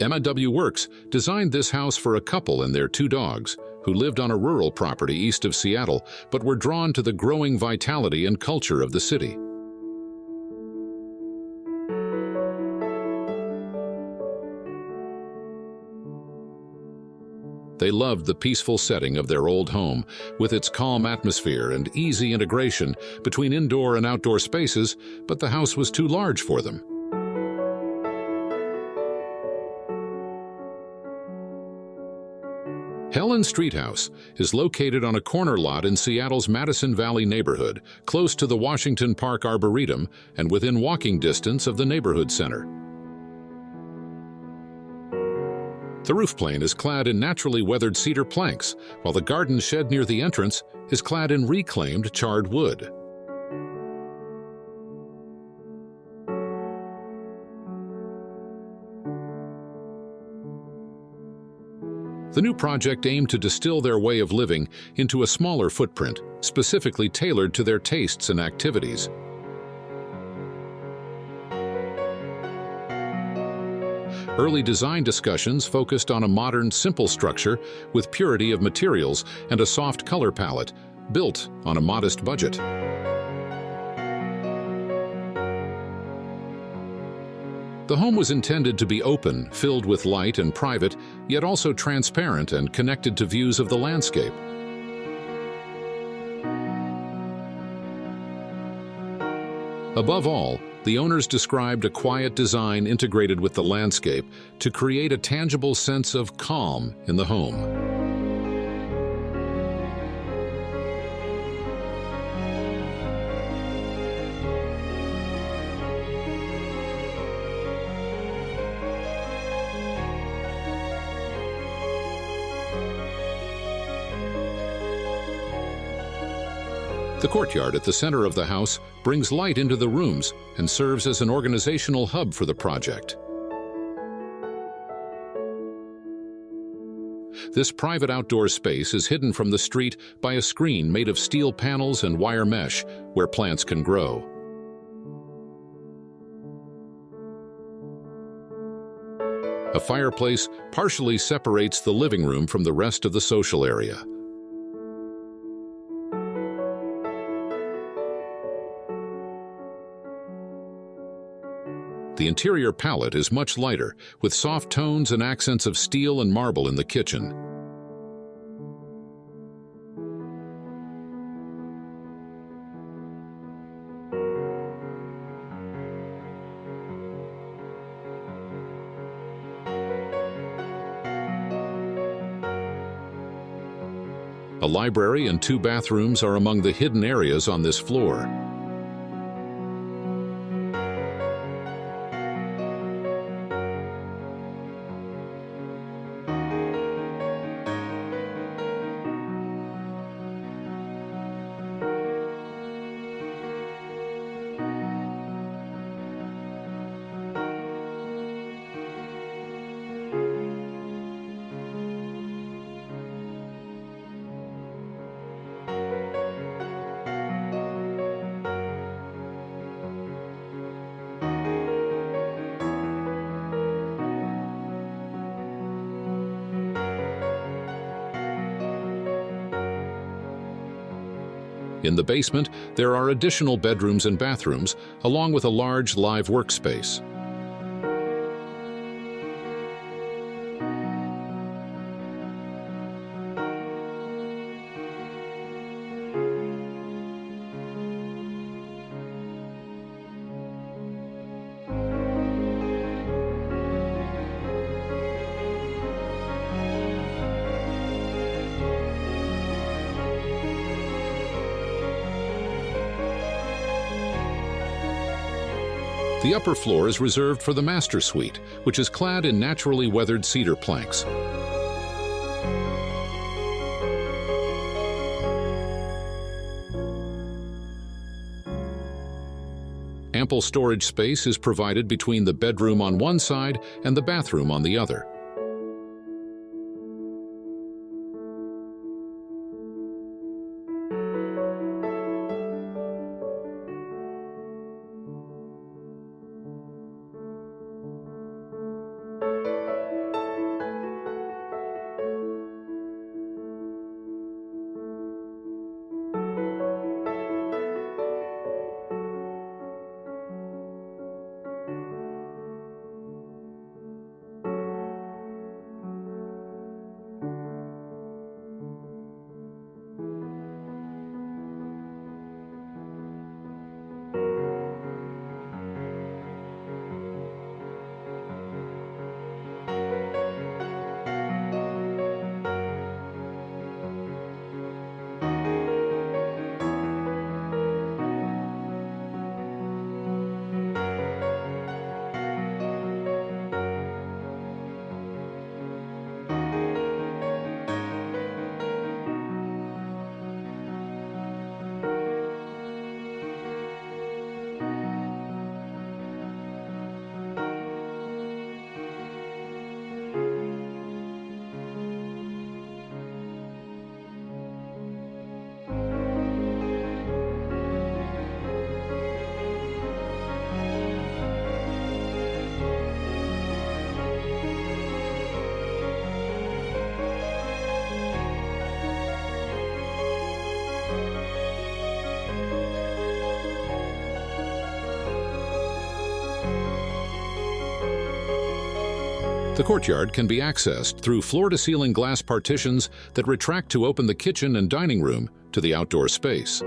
Emma W. Works designed this house for a couple and their 2 dogs who lived on a rural property east of Seattle but were drawn to the growing vitality and culture of the city. They loved the peaceful setting of their old home, with its calm atmosphere and easy integration between indoor and outdoor spaces, but the house was too large for them. Helen Street House is located on a corner lot in Seattle's Madison Valley neighborhood, close to the Washington Park Arboretum and within walking distance of the neighborhood center. The roof plane is clad in naturally weathered cedar planks, while the garden shed near the entrance is clad in reclaimed charred wood. The new project aimed to distill their way of living into a smaller footprint, specifically tailored to their tastes and activities. Early design discussions focused on a modern, simple structure with purity of materials and a soft color palette, built on a modest budget. The home was intended to be open, filled with light and private, yet also transparent and connected to views of the landscape. Above all, the owners described a quiet design integrated with the landscape to create a tangible sense of calm in the home. The courtyard at the center of the house brings light into the rooms and serves as an organizational hub for the project. This private outdoor space is hidden from the street by a screen made of steel panels and wire mesh where plants can grow. A fireplace partially separates the living room from the rest of the social area. The interior palette is much lighter, with soft tones and accents of steel and marble in the kitchen. A library and 2 bathrooms are among the hidden areas on this floor. In the basement, there are additional bedrooms and bathrooms, along with a large live workspace. The upper floor is reserved for the master suite, which is clad in naturally weathered cedar planks. Ample storage space is provided between the bedroom on one side and the bathroom on the other. The courtyard can be accessed through floor-to-ceiling glass partitions that retract to open the kitchen and dining room to the outdoor space.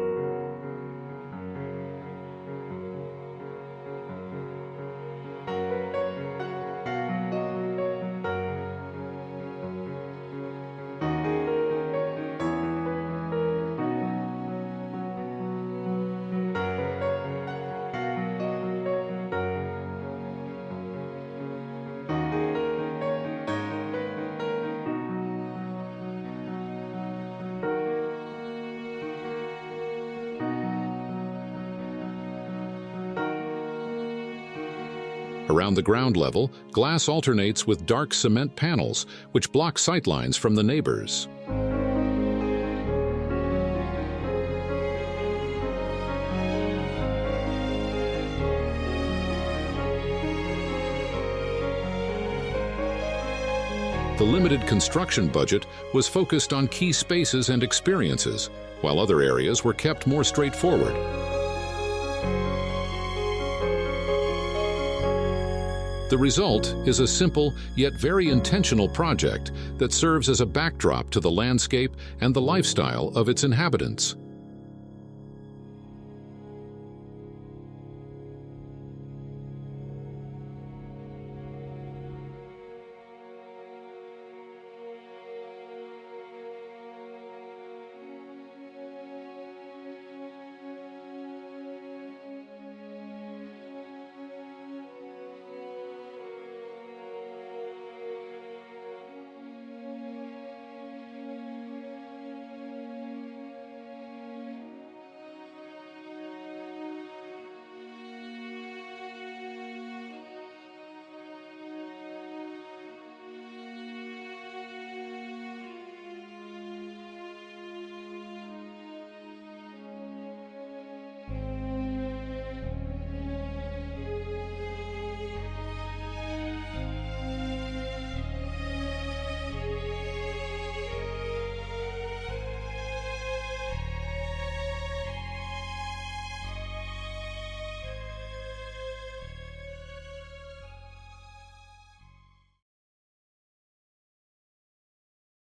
Around the ground level, glass alternates with dark cement panels, which block sightlines from the neighbors. The limited construction budget was focused on key spaces and experiences, while other areas were kept more straightforward. The result is a simple yet very intentional project that serves as a backdrop to the landscape and the lifestyle of its inhabitants.